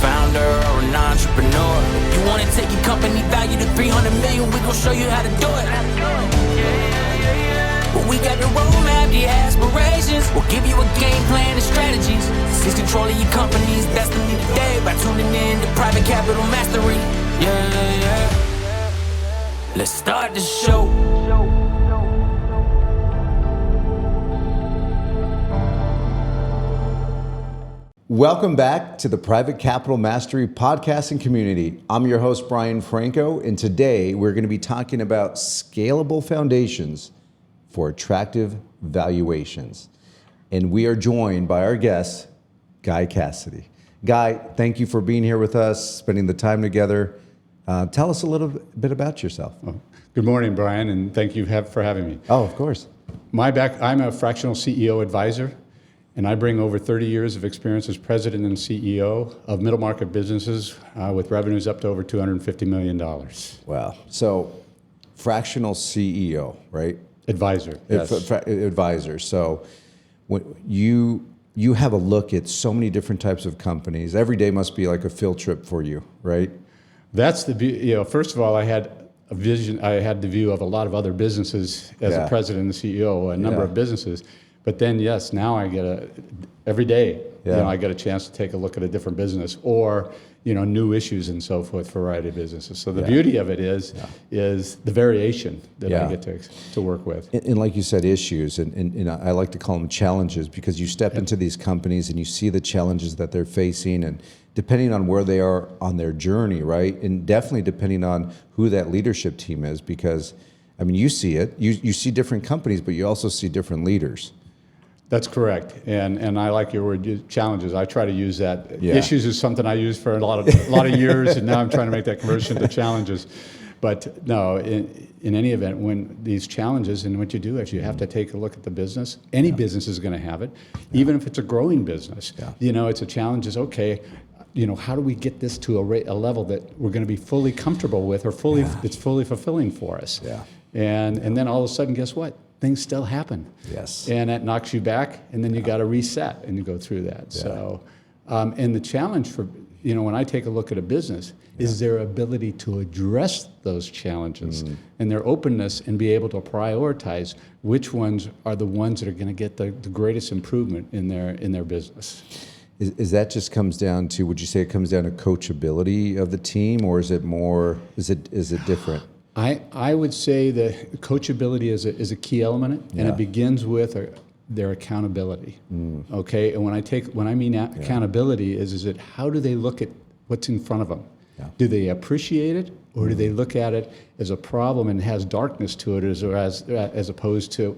founder or an entrepreneur. You wanna take your company value to 300 million, we gon' show you how to do it. Well, we got the roadmap, the aspirations. We'll give you a game plan and strategies. Seize control of your company's destiny today by tuning in to Private Capital Mastery. Let's start the show. Welcome back to the Private Capital Mastery podcasting community. I'm your host, Brian Franco, and today we're going to be talking about scalable foundations for attractive valuations. And we are joined by our guest, Guy Cassidy. Guy, thank you for being here with us, spending the time together. Tell us a little bit about yourself. Oh, good morning, Brian, and thank you for having me. Oh, of course. I'm a fractional CEO advisor, and I bring over 30 years of experience as president and CEO of middle market businesses with revenues up to over $250 million. Wow. So, fractional CEO, right? Advisor, yes. Advisor. So, when you have a look at so many different types of companies. Every day must be like a field trip for you, right? That's first of all, I had a vision. I had the view of a lot of other businesses as a president and CEO, a number of businesses. But then, yes, now I get every day, I get a chance to take a look at a different business or, new issues and so forth for a variety of businesses. So the beauty of it is the variation that I get to work with. And like you said, issues, and I like to call them challenges, because you step into these companies and you see the challenges that they're facing, and depending on where they are on their journey, right? And definitely depending on who that leadership team is, because, you see it. You see different companies, but you also see different leaders. That's correct, and I like your word, challenges. I try to use that. Issues is something I used for a lot of years, and now I'm trying to make that conversion to challenges. But no, in any event, when these challenges, and what you do is you have to take a look at the business. Any business is going to have it, even if it's a growing business. It's a challenge. Is okay. How do we get this to a level that we're going to be fully comfortable with, or it's fully fulfilling for us? And then all of a sudden, guess what? Things still happen. Yes. And that knocks you back, and then you got to reset and you go through that. So, and the challenge for, when I take a look at a business is their ability to address those challenges and their openness and be able to prioritize which ones are the ones that are going to get the greatest improvement in their business. Is that just comes down to, would you say it comes down to coachability of the team, or is it more, is it different? I would say that coachability is a key element, and it begins with their accountability. Okay, and when I mean accountability is it how do they look at what's in front of them? Do they appreciate it, or do they look at it as a problem and has darkness to it, as opposed to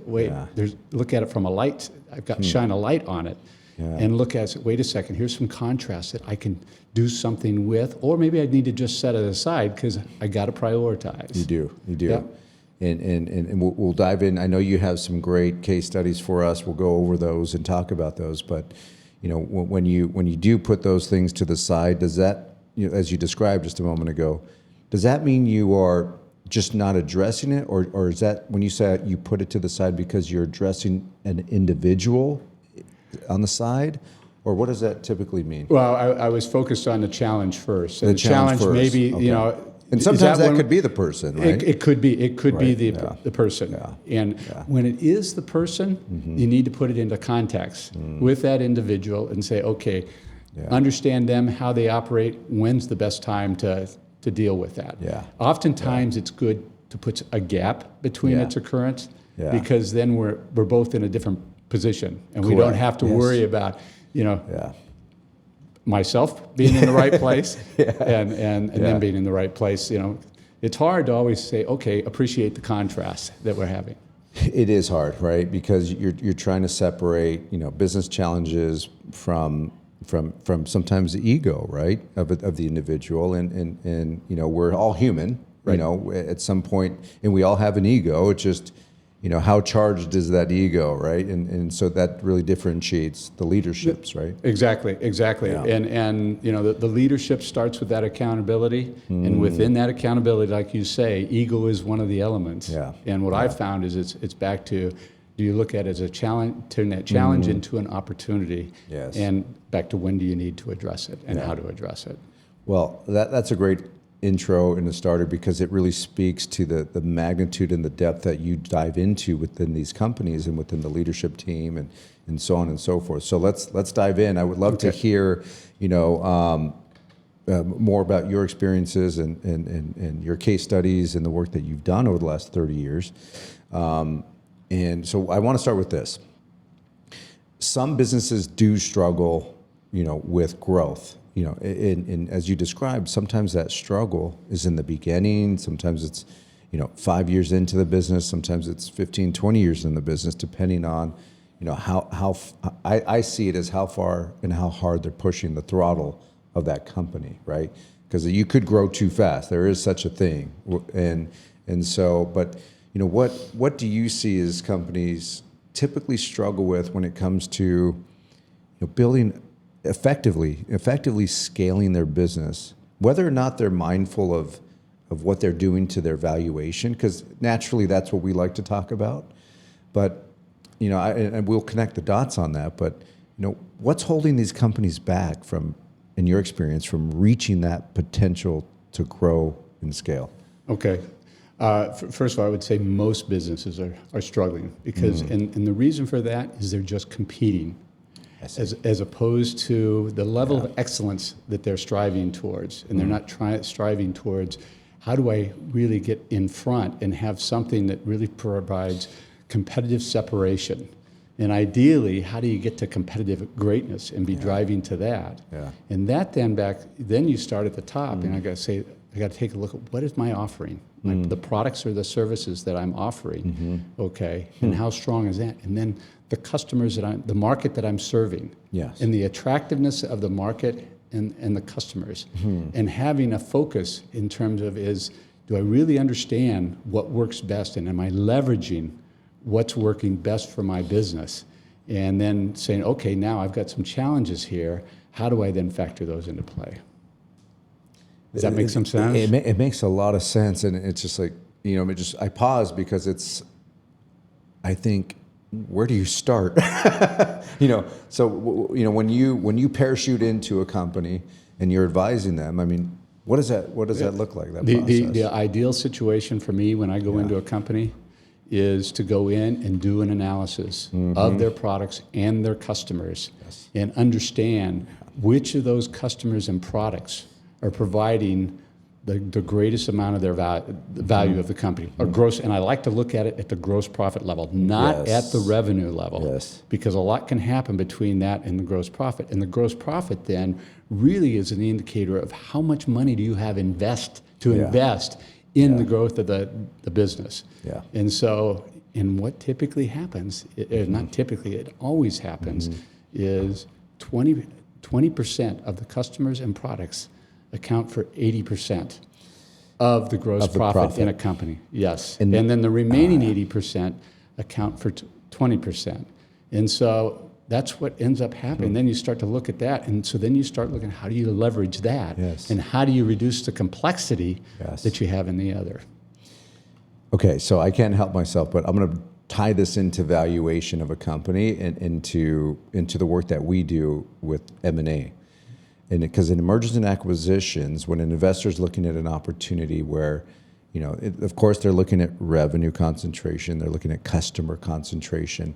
look at it from a light? I've got to shine a light on it. And look at it, wait a second, here's some contrast that I can do something with, or maybe I need to just set it aside because I got to prioritize. You do. Yeah. And we'll dive in. I know you have some great case studies for us. We'll go over those and talk about those. But when you do put those things to the side, does that, as you described just a moment ago, does that mean you are just not addressing it, or is that when you say you put it to the side because you're addressing an individual on the side, or what does that typically mean? Well, I was focused on the challenge first. And the challenge first. Maybe, and sometimes that could be the person, right? It could be the person. And when it is the person, you need to put it into context with that individual and say, okay, understand them, how they operate, when's the best time to deal with that. Oftentimes it's good to put a gap between its occurrence, because then we're both in a different position, and we don't have to worry about myself being in the right place and them being in the right place. It's hard to always say, okay, appreciate the contrast that we're having. It is hard, right? Because you're trying to separate business challenges from sometimes the ego, right, of the individual, and we're all human, at some point, and we all have an ego. It's just how charged is that ego, right? And so that really differentiates the leaderships, right? Exactly. Yeah. And the leadership starts with that accountability, and within that accountability, like you say, ego is one of the elements. And what I've found is it's back to do you look at it as a challenge, turn that challenge into an opportunity? Yes. And back to when do you need to address it and how to address it? Well, that's a great intro and a starter because it really speaks to the magnitude and the depth that you dive into within these companies and within the leadership team and so on and so forth. So let's dive in. I would love to hear, more about your experiences and your case studies and the work that you've done over the last 30 years. And so I want to start with this. Some businesses do struggle, with growth. And as you described, sometimes that struggle is in the beginning. Sometimes it's, 5 years into the business. Sometimes it's 15, 20 years in the business, depending on, I see it as how far and how hard they're pushing the throttle of that company, right? Because you could grow too fast. There is such a thing. And so, but, what do you see as companies typically struggle with when it comes to building effectively scaling their business, whether or not they're mindful of what they're doing to their valuation, because naturally that's what we like to talk about. But, and we'll connect the dots on that, but, what's holding these companies back from, in your experience, from reaching that potential to grow and scale? Okay. First of all, I would say most businesses are struggling because, and the reason for that is they're just competing as opposed to the level of excellence that they're striving towards. And they're not striving towards how do I really get in front and have something that really provides competitive separation. And ideally, how do you get to competitive greatness and be driving to that? Yeah. And that then you start at the top, and I got to take a look at what is my offering, the products or the services that I'm offering, okay, and how strong is that? And then the customers the market that I'm serving, and the attractiveness of the market and the customers, and having a focus in terms of do I really understand what works best, and am I leveraging what's working best for my business? And then saying, okay, now I've got some challenges here. How do I then factor those into play? Does that make some sense? It makes a lot of sense, and it's just like, I pause because I think, where do you start? So when you parachute into a company and you're advising them, I mean, what does that look like? That process? The ideal situation for me when I go into a company is to go in and do an analysis of their products and their customers, and understand which of those customers and products are providing the greatest amount of their value of the company, or gross. And I like to look at it at the gross profit level, not at the revenue level, because a lot can happen between that and the gross profit. And the gross profit then really is an indicator of how much money do you have invest in the growth of the business. Yeah. And so, and what typically happens, not typically, it always happens, is 20% of the customers and products account for 80% of the gross profit in a company. Yes. And then the remaining 80% account for 20%. And so that's what ends up happening. Then you start to look at that. And so then you start looking, how do you leverage that? And how do you reduce the complexity that you have in the other? Okay, so I can't help myself, but I'm going to tie this into valuation of a company and into the work that we do with M&A. And because in mergers and acquisitions, when an investor is looking at an opportunity where, of course, they're looking at revenue concentration, they're looking at customer concentration,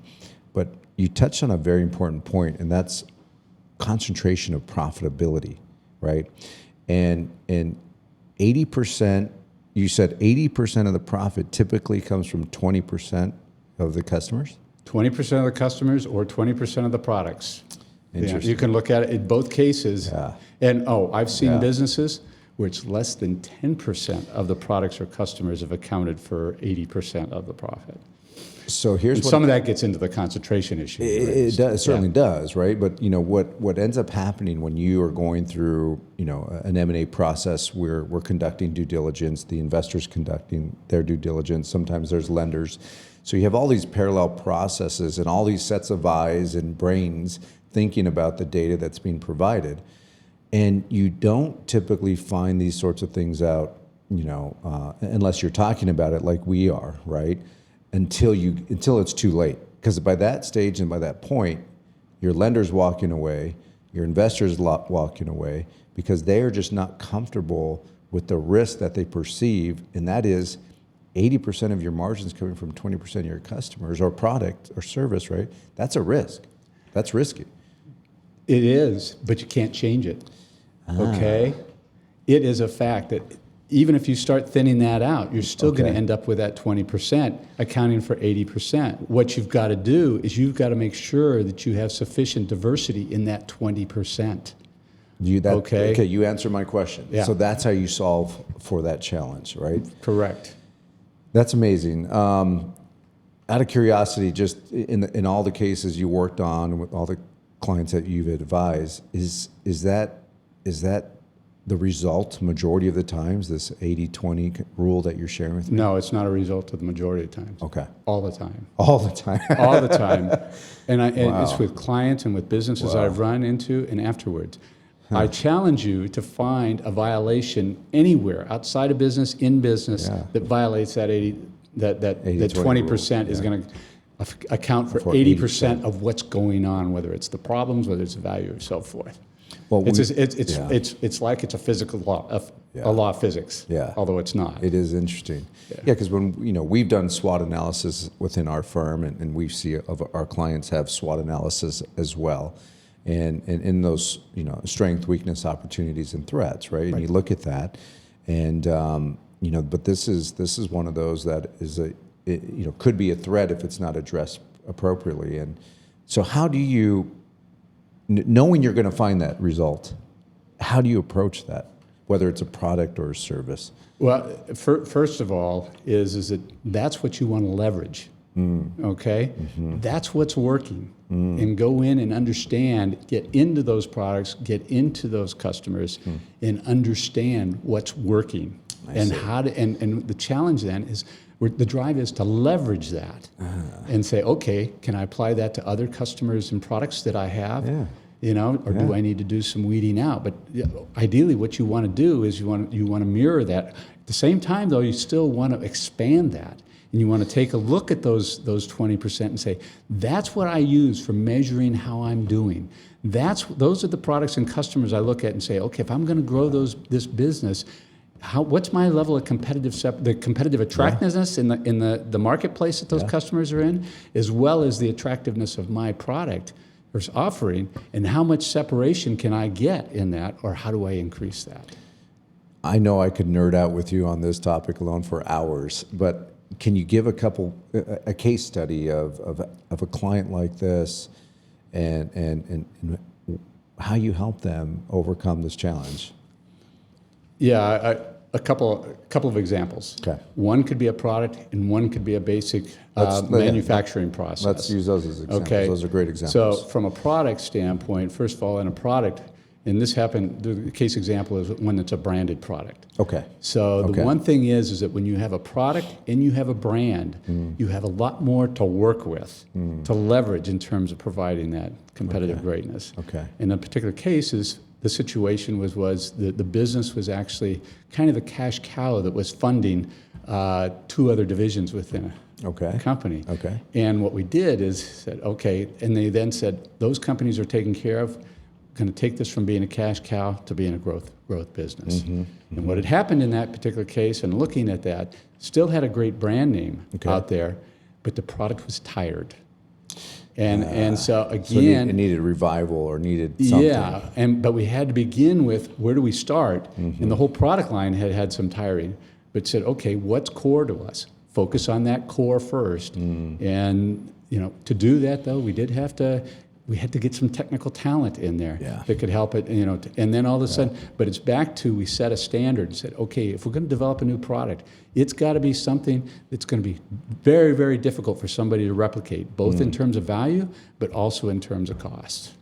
but you touched on a very important point, and that's concentration of profitability, right? And 80%, you said 80% of the profit typically comes from 20% of the customers? 20% of the customers or 20% of the products. Interesting. You can look at it in both cases. Yeah. And I've seen businesses where it's less than 10% of the products or customers have accounted for 80% of the profit. So here's some of that gets into the concentration issue. It certainly does, right? But what ends up happening when you are going through an M&A process where we're conducting due diligence, the investors conducting their due diligence. Sometimes there's lenders, so you have all these parallel processes and all these sets of eyes and brains thinking about the data that's being provided, and you don't typically find these sorts of things out, unless you're talking about it like we are, right? Until it's too late, because by that stage and by that point, your lender's walking away, your investors walking away, because they are just not comfortable with the risk that they perceive, and that is 80% of your margins coming from 20% of your customers or product or service, right? That's a risk. That's risky. It is, but you can't change it. Okay? It is a fact that even if you start thinning that out, you're still going to end up with that 20%, accounting for 80%. What you've got to do is you've got to make sure that you have sufficient diversity in that 20%. Okay, you answer my question. Yeah. So that's how you solve for that challenge, right? Correct. That's amazing. Out of curiosity, just in all the cases you worked on with all the clients that you've advised, is that the result majority of the times, this 80-20 rule that you're sharing with me? No, it's not a result of the majority of the times. Okay. All the time. All the time. All the time. And Wow. it's with clients and with businesses Wow. I've run into and afterwards. I challenge you to find a violation anywhere outside of business, in business, that violates that 20% is going to account for 80% of what's going on, whether it's the problems, whether it's the value, or so forth. Well, it's like it's a physical law, a law of physics. Yeah. Although it's not. It is interesting. Yeah, because when we've done SWOT analysis within our firm, and we see our clients have SWOT analysis as well. And in those, strength, weakness, opportunities, and threats, right? And you look at that, and but this is one of those that is could be a threat if it's not addressed appropriately. And so, how do you, knowing you're going to find that result, how do you approach that, whether it's a product or a service? Well, first of all, that's what you want to leverage. Okay? That's what's working. And go in and understand, get into those products, get into those customers, and understand what's working. And the challenge then is, the drive is to leverage that and say, okay, can I apply that to other customers and products that I have? Or do I need to do some weeding out? But ideally, what you want to do is you want to mirror that. At the same time, though, you still want to expand that. And you want to take a look at those 20% and say, that's what I use for measuring how I'm doing. Those are the products and customers I look at and say, okay, if I'm going to grow this business, what's my level of the competitive attractiveness in the marketplace that those customers are in, as well as the attractiveness of my product or offering, and how much separation can I get in that, or how do I increase that? I know I could nerd out with you on this topic alone for hours, but can you give a case study of a client like this, and how you help them overcome this challenge? Yeah, a couple of examples. Okay. One could be a product, and one could be a basic manufacturing process. Let's use those as examples. Okay. Those are great examples. So from a product standpoint, first of all, in a product, and this happened, the case example is one that's a branded product. Okay. So the one thing is that when you have a product and you have a brand, you have a lot more to work with, to leverage in terms of providing that competitive greatness. Okay. In a particular case, the situation was the business was actually kind of a cash cow that was funding two other divisions within a company. Okay. And what we did is said, okay, and they then said, those companies are taken care of, going to take this from being a cash cow to being a growth business. And what had happened in that particular case, and looking at that, still had a great brand name out there, but the product was tired. And so again, it needed revival or needed something. Yeah, but we had to begin with, where do we start? And the whole product line had some tiring, but said, okay, what's core to us? Focus on that core first. And to do that, though, we had to get some technical talent in there that could help it, and then all of a sudden, but it's back to, we set a standard and said, okay, if we're going to develop a new product, it's got to be something that's going to be very, very difficult for somebody to replicate, both in terms of value, but also in terms of cost.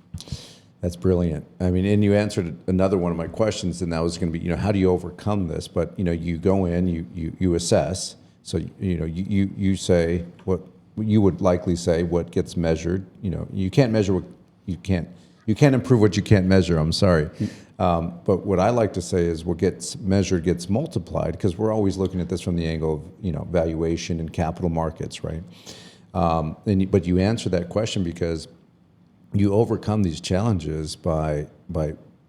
That's brilliant. I mean, and you answered another one of my questions, and that was going to be, how do you overcome this? But, you go in, you assess. So, you say what you would likely say, what gets measured. You can't measure what you can't improve what you can't measure. I'm sorry. But what I like to say is what gets measured gets multiplied, because we're always looking at this from the angle of, valuation and capital markets, right? But you answer that question because you overcome these challenges by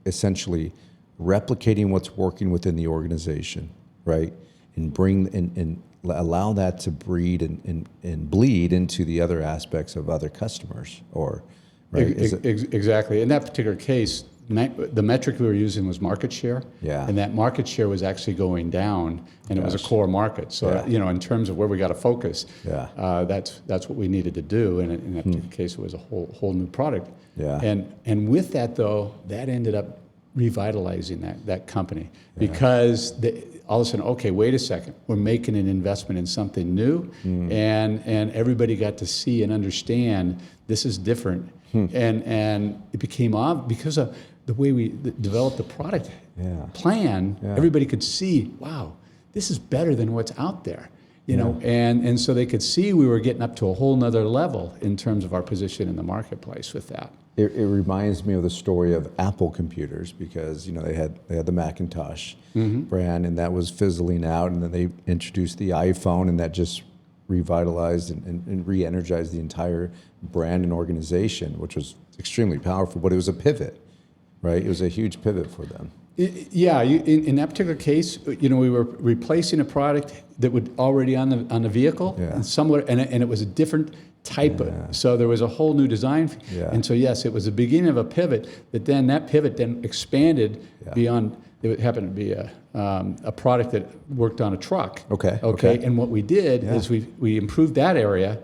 essentially replicating what's working within the organization, right? And allow that to breed and bleed into the other aspects of other customers, or right? Exactly. In that particular case, the metric we were using was market share. Yeah. And that market share was actually going down, and it was a core market. So, Yeah. in terms of where we got to focus, Yeah. That's what we needed to do. And in that particular case, it was a whole new product. Yeah. And with that, though, that ended up revitalizing that company because all of a sudden, okay, wait a second, we're making an investment in something new, and everybody got to see and understand this is different, and it became because of the way we developed the product plan. Everybody could see, wow, this is better than what's out there, you know, and so they could see we were getting up to a whole nother level in terms of our position in the marketplace with that. It reminds me of the story of Apple computers, because they had the Macintosh brand, and that was fizzling out, and then they introduced the iPhone, and that just revitalized and re-energized the entire brand and organization, which was extremely powerful. But it was a pivot, right? It was a huge pivot for them. In that particular case, we were replacing a product that was already on the vehicle, and somewhat, and it was a different type of. So there was a whole new design, and so yes, it was the beginning of a pivot. That pivot then expanded beyond. It happened to be a product that worked on a truck. Okay. And what we did is we improved that area.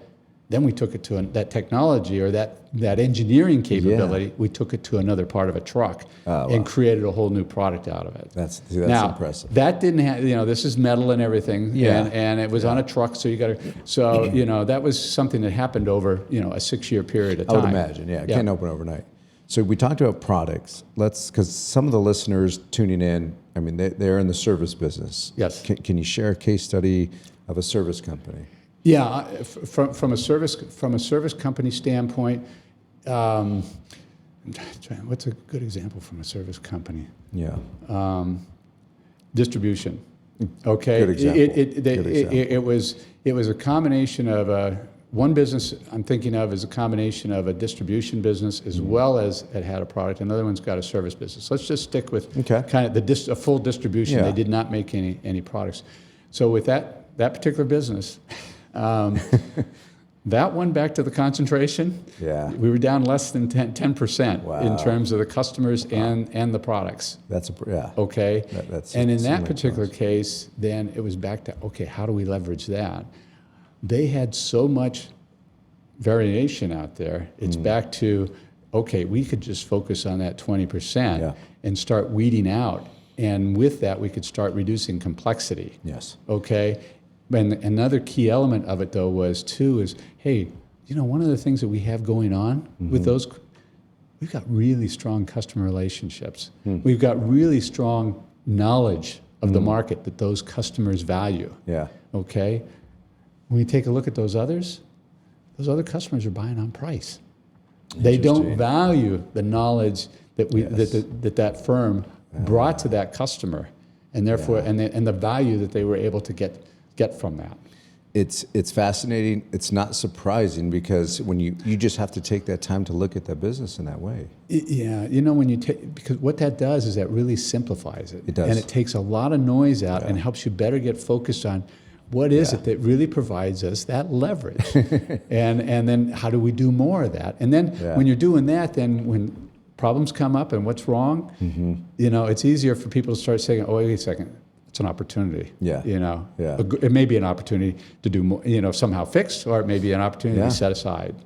Then we took it to that technology or that engineering capability. We took it to another part of a truck and created a whole new product out of it. That's now, impressive. That didn't have, this is metal and everything, and it was on a truck, so you got to, so, that was something that happened over, a 6-year period of time. I would imagine, it can't open overnight. So we talked about products. Because some of the listeners tuning in, I mean, they're in the service business. Yes. Can you share a case study of a service company? Yeah, from a service company standpoint, what's a good example from a service company? Yeah. Distribution. Okay. Good example. It was a combination of one business I'm thinking of is a combination of a distribution business as well as it had a product. Another one's got a service business. Let's just stick with kind of a full distribution. They did not make any products. So with that particular business. That one, back to the concentration, we were down less than 10% in terms of the customers and the products. Okay. And in that particular case, then it was back to, okay, how do we leverage that? They had so much variation out there. It's back to, okay, we could just focus on that 20% and start weeding out. And with that, we could start reducing complexity. Yes. Okay. And another key element of it, though, is, hey, one of the things that we have going on with those, we've got really strong customer relationships. We've got really strong knowledge of the market that those customers value. Yeah. Okay. When we take a look at those other customers are buying on price. They don't value the knowledge that that firm brought to that customer, and therefore, and the value that they were able to get from that. It's fascinating. It's not surprising, because when you just have to take that time to look at that business in that way. When you take, because what that does is that really simplifies it. It does. And it takes a lot of noise out and helps you better get focused on what is it that really provides us that leverage, and then how do we do more of that? And then when you're doing that, then when problems come up and what's wrong, it's easier for people to start saying, oh, wait a second. It's an opportunity. It may be an opportunity to do more, somehow fix, or it may be an opportunity to set aside.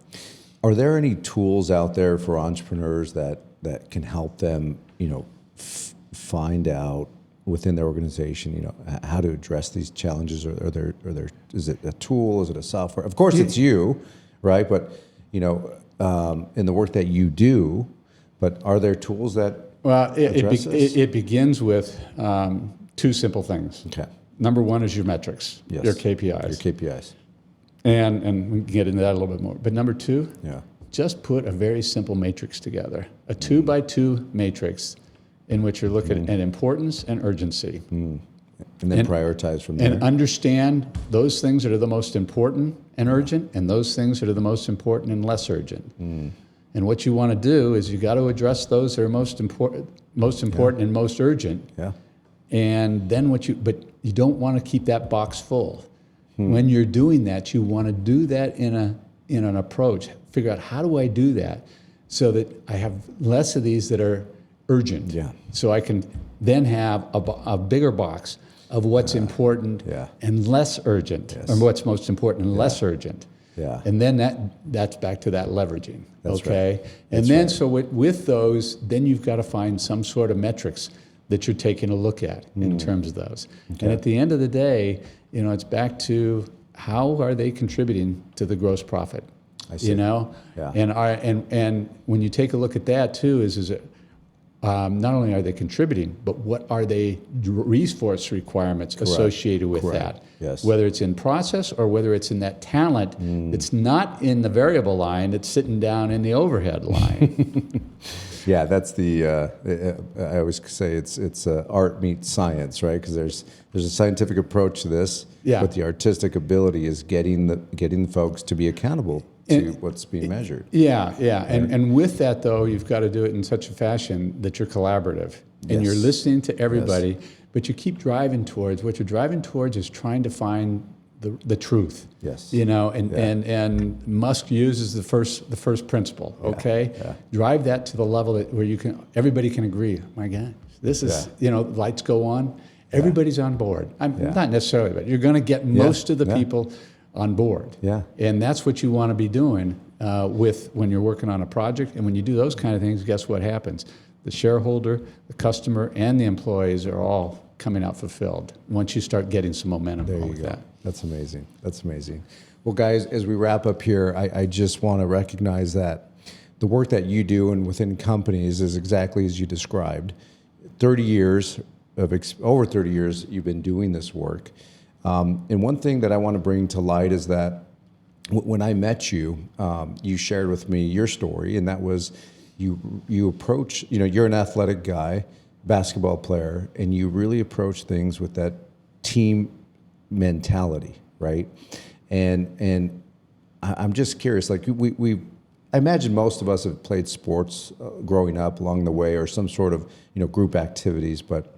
Are there any tools out there for entrepreneurs that can help them, find out within their organization, how to address these challenges? Or is it a tool? Is it a software? Of course, it's you, right? But in the work that you do, but are there tools that? Well, it begins with. 2 simple things. Okay. Number 1 is your metrics, your KPIs. And we can get into that a little bit more. But number 2, just put a very simple matrix together, a 2x2 matrix in which you're looking at importance and urgency. And then prioritize from there. And understand those things that are the most important and urgent, and those things that are the most important and less urgent. And what you want to do is you got to address those that are most important and most urgent. Yeah. And then but you don't want to keep that box full. When you're doing that, you want to do that in an approach. Figure out, how do I do that so that I have less of these that are urgent. Yeah. So I can then have a bigger box of what's important and less urgent, or what's most important and less urgent. Yeah. And then that's back to that leveraging. That's okay. Right. And then so with those, then you've got to find some sort of metrics that you're taking a look at in terms of those. Okay. And at the end of the day, it's back to how are they contributing to the gross profit? I see. Yeah. And when you take a look at that too, is it not only are they contributing, but what are they resource requirements associated with that? Yes. Whether it's in process or whether it's in that talent that's not in the variable line, it's sitting down in the overhead line. Yeah, that's I always say it's art meets science, right? Because there's a scientific approach to this, but the artistic ability is getting the folks to be accountable to what's being measured. Yeah. Right? And with that, though, you've got to do it in such a fashion that you're collaborative and you're listening to everybody, but you keep driving towards, what you're driving towards is trying to find the truth. Yes. And Musk uses the first principle, okay? Yeah. Drive that to the level where everybody can agree. My God, this is, lights go on, everybody's on board. Not necessarily, but you're going to get most of the people on board. Yeah. And that's what you want to be doing when you're working on a project. And when you do those kind of things, guess what happens? The shareholder, the customer, and the employees are all coming out fulfilled once you start getting some momentum with that. That's amazing. That's amazing. Well, guys, as we wrap up here, I just want to recognize that the work that you do and within companies is exactly as you described. Over 30 years, you've been doing this work. And one thing that I want to bring to light is that when I met you, you shared with me your story, and that was you approach, you're an athletic guy, basketball player, and you really approach things with that team mentality, right? And I'm just curious, like I imagine most of us have played sports growing up along the way, or some sort of group activities, but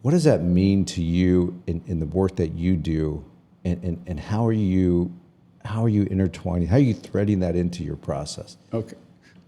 what does that mean to you in the work that you do, and how are you intertwining, how are you threading that into your process? Okay,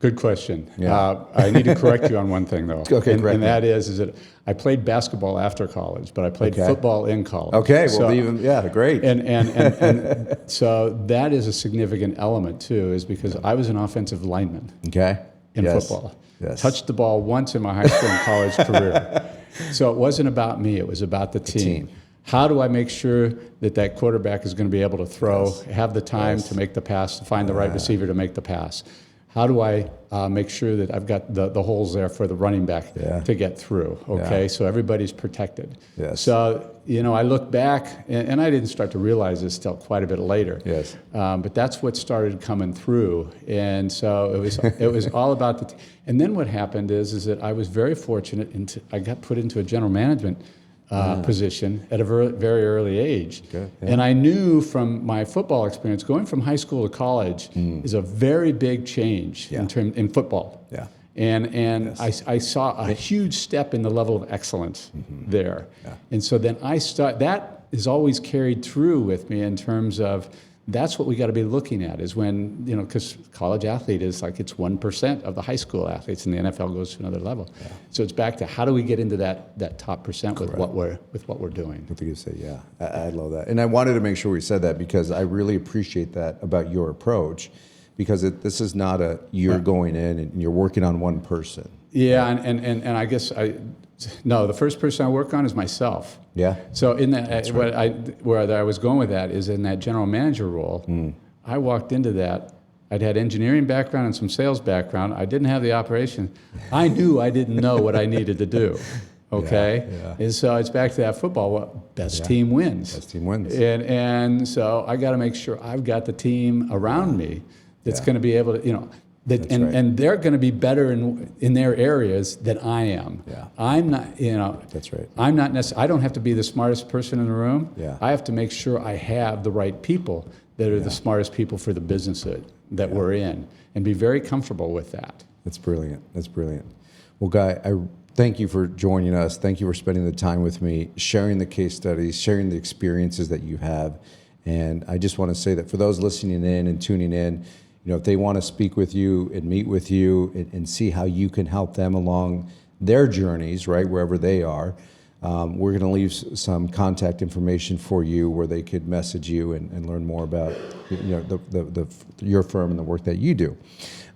good question. Yeah. I need to correct you on one thing though. Okay, correct. And that is that I played basketball after college, but I played football in college. Okay, well, great. And so that is a significant element too, is because I was an offensive lineman. Okay. In football. Yes. Touched the ball once in my high school and college career. So it wasn't about me, it was about the team. How do I make sure that quarterback is going to be able to throw, have the time to make the pass, to find the right receiver to make the pass? How do I make sure that I've got the holes there for the running back to get through, okay? So everybody's protected. Yes. So, I look back, and I didn't start to realize this till quite a bit later. Yes. But that's what started coming through. And so it was all about and then what happened is that I was very fortunate, I got put into a general management position at a very early age. Okay, And I knew from my football experience, going from high school to college is a very big change in football. Yeah. And I saw a huge step in the level of excellence there. Yeah. And so then that is always carried through with me in terms of that's what we got to be looking at, is when, because college athlete is like, it's 1% of the high school athletes, and the NFL goes to another level. Yeah. So it's back to how do we get into that top percent with what we're doing. I think you say, I love that. And I wanted to make sure we said that because I really appreciate that about your approach, because this is not you're going in and you're working on one person. Yeah, and I guess the first person I work on is myself. Yeah. So in that, where I was going with that is in that general manager role. I walked into that. I'd had engineering background and some sales background. I didn't have the operation. I knew I didn't know what I needed to do. Okay. Yeah. And so it's back to that football. Best team wins. Best team wins. And so I got to make sure I've got the team around me that's going to be able to, That, That's right. and they're going to be better in their areas than I am. Yeah. I'm not, That's right. I'm not necessarily, I don't have to be the smartest person in the room. Yeah. I have to make sure I have the right people that are the smartest people for the business that we're in, and be very comfortable with that. That's brilliant. That's brilliant. Well, Guy, I thank you for joining us. Thank you for spending the time with me, sharing the case studies, sharing the experiences that you have. And I just want to say that for those listening in and tuning in, if they want to speak with you and meet with you and see how you can help them along their journeys, right, wherever they are, we're going to leave some contact information for you where they could message you and learn more about your firm and the work that you do.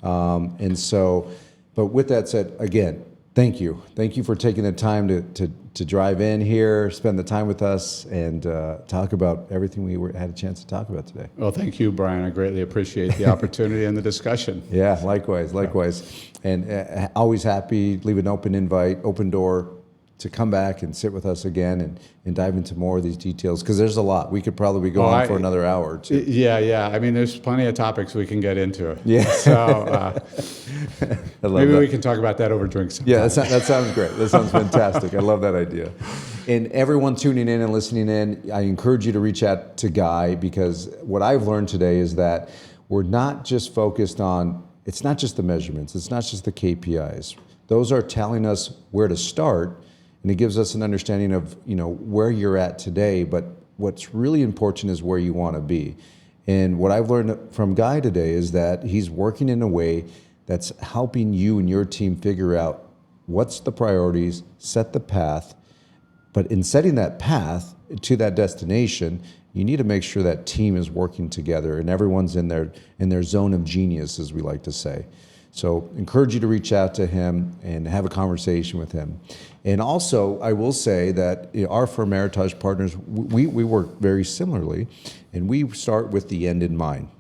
But with that said, again, thank you. Thank you for taking the time to drive in here, spend the time with us, and talk about everything we had a chance to talk about today. Well, thank you, Brian. I greatly appreciate the opportunity and the discussion. Yeah, likewise. And always happy, leave an open invite, open door to come back and sit with us again and dive into more of these details, because there's a lot. We could probably go on for another hour or two. Yeah. I mean, there's plenty of topics we can get into. Yeah. So maybe we can talk about that over drinks sometime. Yeah, that sounds great. That sounds fantastic. I love that idea. And everyone tuning in and listening in, I encourage you to reach out to Guy, because what I've learned today is that we're not just focused on, it's not just the measurements, it's not just the KPIs. Those are telling us where to start, and it gives us an understanding of where you're at today, but what's really important is where you want to be. And what I've learned from Guy today is that he's working in a way that's helping you and your team figure out what's the priorities, set the path, but in setting that path to that destination, you need to make sure that team is working together and everyone's in their zone of genius, as we like to say. So encourage you to reach out to him and have a conversation with him. And also, I will say that our firm, Meritage Partners, we work very similarly, and we start with the end in mind.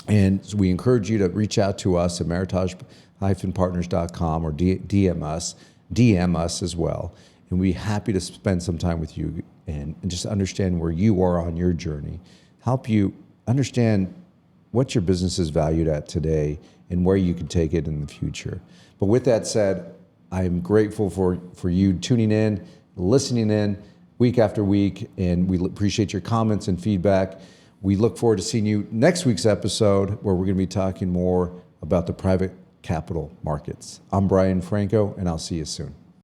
And so we encourage you to reach out to us at meritage-partners.com or DM us as well. And we're happy to spend some time with you and just understand where you are on your journey, help you understand what your business is valued at today and where you can take it in the future. But with that said, I'm grateful for you tuning in, listening in week after week, and we appreciate your comments and feedback. We look forward to seeing you next week's episode, where we're going to be talking more about the private capital markets. I'm Brian Franco, and I'll see you soon.